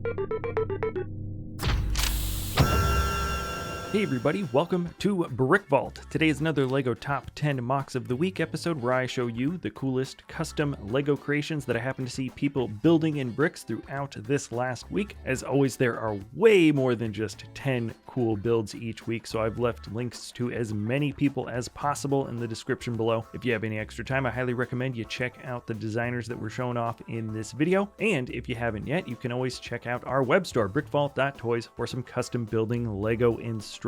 Hey everybody, welcome to Brick Vault. Today is another LEGO Top 10 Mocks of the Week episode where I show you the coolest custom LEGO creations that I happen to see people building in bricks throughout this last week. As always, there are way more than just 10 cool builds each week, so I've left links to as many people as possible in the description below. If you have any extra time, I highly recommend you check out the designers that were shown off in this video. And if you haven't yet, you can always check out our web store, brickvault.toys, for some custom building LEGO instructions.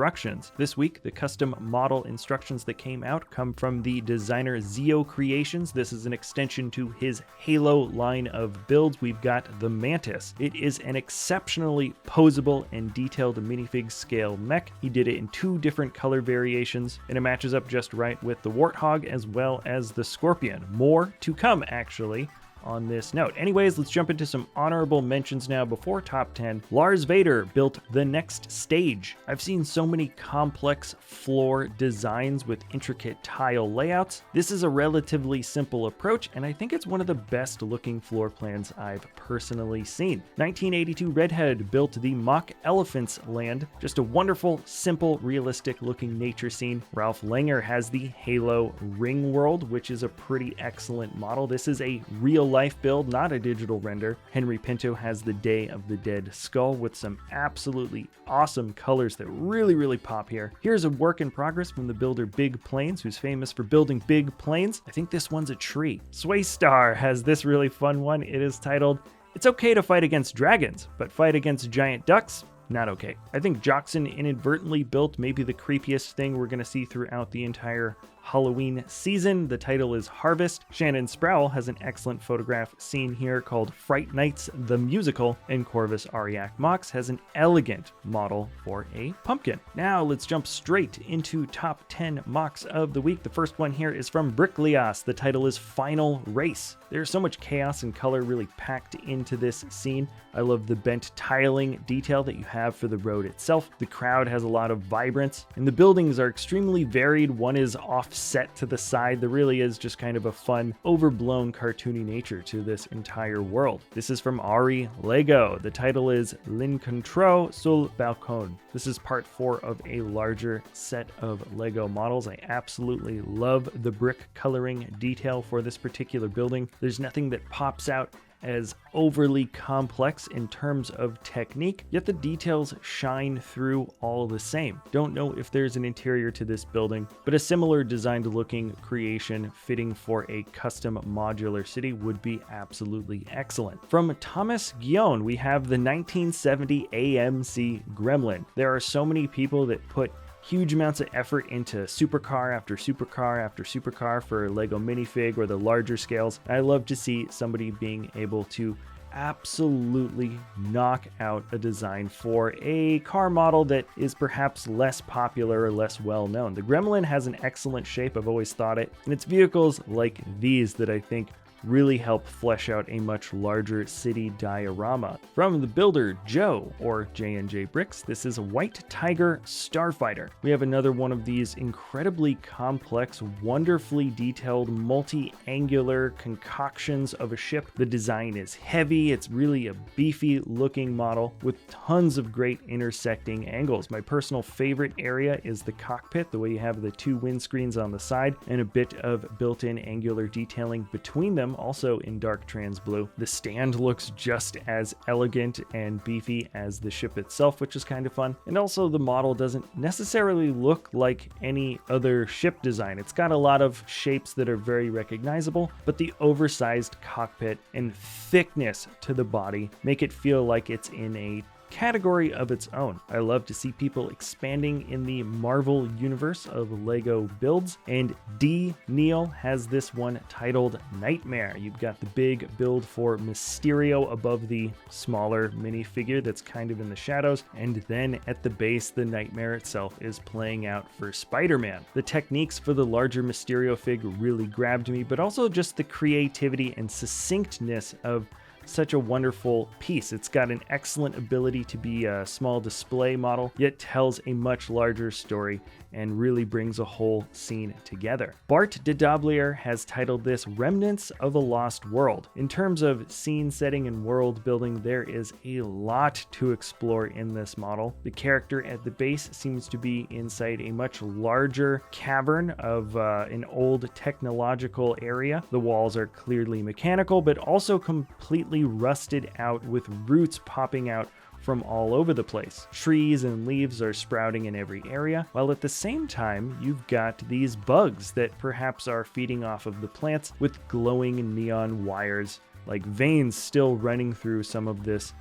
This week, the custom model instructions that came out come from the designer Zio Creations. This is an extension to his Halo line of builds. We've got the Mantis. It is an exceptionally posable and detailed minifig scale mech. He did it in 2 different color variations, and it matches up just right with the Warthog as well as the Scorpion. More to come, actually, on this note. Anyways, let's jump into some honorable mentions now before top 10. Lars Vader built the next stage. I've seen so many complex floor designs with intricate tile layouts. This is a relatively simple approach, and I think it's one of the best looking floor plans I've personally seen. 1982 Redhead built the Mock Elephants Land. Just a wonderful, simple, realistic looking nature scene. Ralph Langer has the Halo Ring World, which is a pretty excellent model. This is a real life build, not a digital render. Henry Pinto has the Day of the Dead skull with some absolutely awesome colors that really pop here. Here's a work in progress from the builder Big Planes, who's famous for building big planes. I think this one's a tree. Sway Star has this really fun one. It is titled, "It's okay to fight against dragons, but fight against giant ducks? Not okay." I think Joxon inadvertently built maybe the creepiest thing we're going to see throughout the entire Halloween season. The title is Harvest. Shannon Sproul has an excellent photograph scene here called Fright Nights the Musical, and Corvus Ariak Mox has an elegant model for a pumpkin. Now let's jump straight into top 10 mocks of the week. The first one here is from Brickleas. The title is Final Race. There's so much chaos and color really packed into this scene. I love the bent tiling detail that you have for the road itself. The crowd has a lot of vibrance, and the buildings are extremely varied. One is offset to the side. There really is just kind of a fun, overblown, cartoony nature to this entire world. This is from Ayrlego. The title is L'Incontro sul Balcone. This is part 4 of a larger set of LEGO models. I absolutely love the brick coloring detail for this particular building. There's nothing that pops out as overly complex in terms of technique, yet the details shine through all the same. Don't know if there's an interior to this building, but a similar designed looking creation fitting for a custom modular city would be absolutely excellent. From Thomas Gion, we have the 1970 Amc Gremlin. There are so many people that put huge amounts of effort into supercar after supercar after supercar for LEGO minifig or the larger scales. I love to see somebody being able to absolutely knock out a design for a car model that is perhaps less popular or less well known. The Gremlin has an excellent shape, I've always thought it, and it's vehicles like these that I think really help flesh out a much larger city diorama. From the builder Joe, or J&J Bricks, this is White Tiger Starfighter. We have another one of these incredibly complex, wonderfully detailed, multi-angular concoctions of a ship. The design is heavy, it's really a beefy looking model with tons of great intersecting angles. My personal favorite area is the cockpit, the way you have the 2 windscreens on the side and a bit of built-in angular detailing between them, also in dark trans blue. The stand looks just as elegant and beefy as the ship itself, which is kind of fun. And also the model doesn't necessarily look like any other ship design. It's got a lot of shapes that are very recognizable, but the oversized cockpit and thickness to the body make it feel like it's in a category of its own. I love to see people expanding in the Marvel universe of LEGO builds, and D.Niel has this one titled Nightmare. You've got the big build for Mysterio above the smaller minifigure that's kind of in the shadows, and then at the base the Nightmare itself is playing out for Spiderman. The techniques for the larger Mysterio fig really grabbed me, but also just the creativity and succinctness of such a wonderful piece. It's got an excellent ability to be a small display model, yet tells a much larger story and really brings a whole scene together. Bart De Dobbelaer has titled this Remnants of a Lost World. In terms of scene setting and world building, there is a lot to explore in this model. The character at the base seems to be inside a much larger cavern of an old technological area. The walls are clearly mechanical, but also completely rusted out with roots popping out from all over the place. Trees and leaves are sprouting in every area, while at the same time you've got these bugs that perhaps are feeding off of the plants with glowing neon wires like veins still running through some of this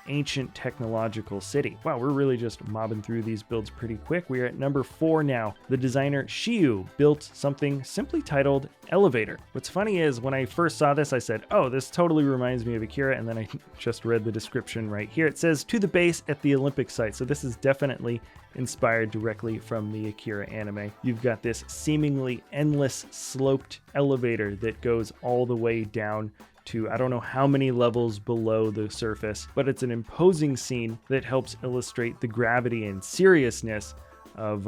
ancient technological city. Wow, we're really just mobbing through these builds pretty quick. We are at number 4 now. The designer Shiu built something simply titled Elevator. What's funny is when I first saw this, I said, oh, this totally reminds me of Akira, and then I just read the description right here. It says, to the base at the Olympic site. So this is definitely inspired directly from the Akira anime. You've got this seemingly endless sloped elevator that goes all the way down to I don't know how many levels below the surface, but it's an imposing scene that helps illustrate the gravity and seriousness of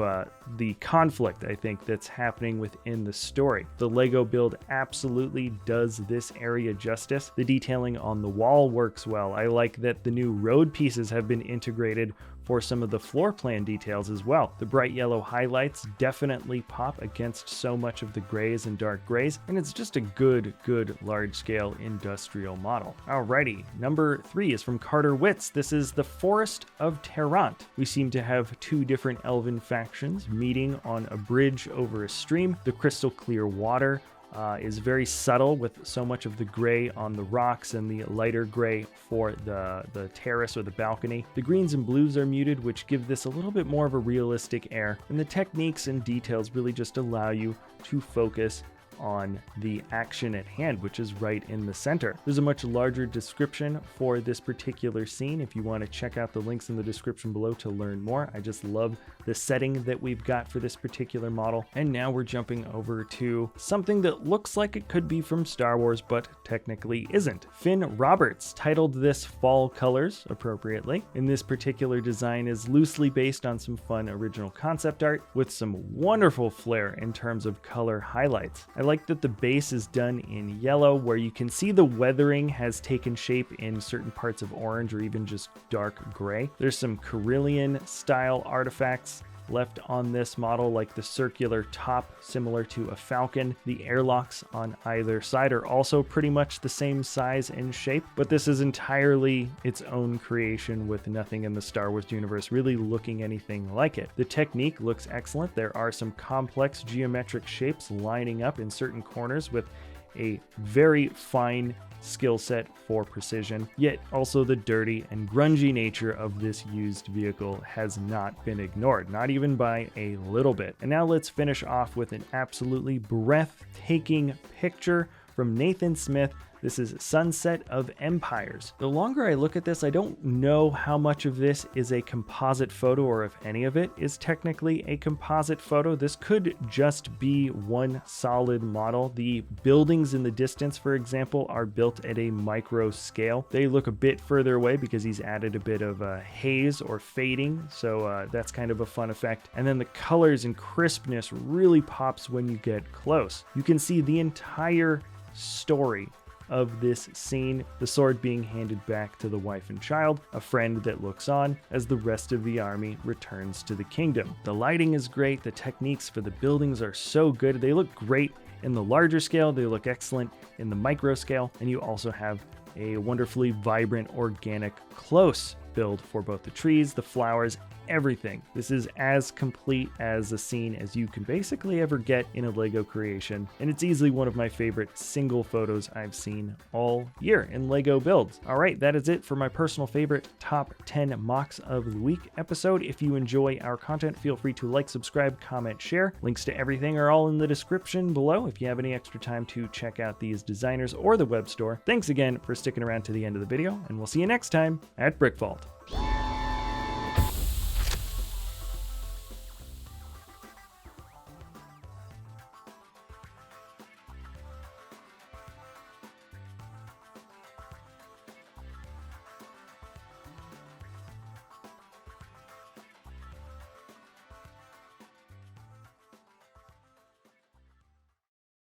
the conflict, I think, that's happening within the story. The Lego build absolutely does this area justice. The detailing on the wall works well. I like that the new road pieces have been integrated for some of the floor plan details as well. The bright yellow highlights definitely pop against so much of the grays and dark grays, and it's just a good large-scale industrial model. Alrighty, number 3 is from Carter Witz. This is the Forest of Tehrant. We seem to have 2 different elven factions meeting on a bridge over a stream. The crystal clear water is very subtle with so much of the gray on the rocks and the lighter gray for the terrace or the balcony. The greens and blues are muted, which give this a little bit more of a realistic air, and the techniques and details really just allow you to focus on the action at hand, which is right in the center. There's a much larger description for this particular scene if you want to check out the links in the description below to learn more. I just love the setting that we've got for this particular model. And now we're jumping over to something that looks like it could be from Star Wars, but technically isn't. Finn Roberts titled this Fall Colors appropriately, and this particular design is loosely based on some fun original concept art with some wonderful flair in terms of color highlights. I like that the base is done in yellow, where you can see the weathering has taken shape in certain parts of orange or even just dark gray. There's some Carillion style artifacts left on this model, like the circular top similar to a falcon. The airlocks on either side are also pretty much the same size and shape, but this is entirely its own creation with nothing in the Star Wars universe really looking anything like it. The technique looks excellent. There are some complex geometric shapes lining up in certain corners with a very fine skill set for precision, yet also the dirty and grungy nature of this used vehicle has not been ignored, not even by a little bit. And now let's finish off with an absolutely breathtaking picture from Nathan Smith. This is Sunset of Empires. The longer I look at this, I don't know how much of this is a composite photo or if any of it is technically a composite photo. This could just be one solid model. The buildings in the distance, for example, are built at a micro scale. They look a bit further away because he's added a bit of haze or fading, so that's kind of a fun effect. And then the colors and crispness really pops when you get close. You can see the entire story of this scene, the sword being handed back to the wife and child, a friend that looks on as the rest of the army returns to the kingdom. The lighting is great, the techniques for the buildings are so good, they look great in the larger scale, they look excellent in the micro scale, and you also have a wonderfully vibrant, organic, close build for both the trees, the flowers, everything. This is as complete as a scene as you can basically ever get in a Lego creation, and it's easily one of my favorite single photos I've seen all year in Lego builds. All right, that is it for my personal favorite top 10 MOCs of the week episode. If you enjoy our content, feel free to like, subscribe, comment, share. Links to everything are all in the description below if you have any extra time to check out these designers or the web store. Thanks again for sticking around to the end of the video, and we'll see you next time at Brick Vault.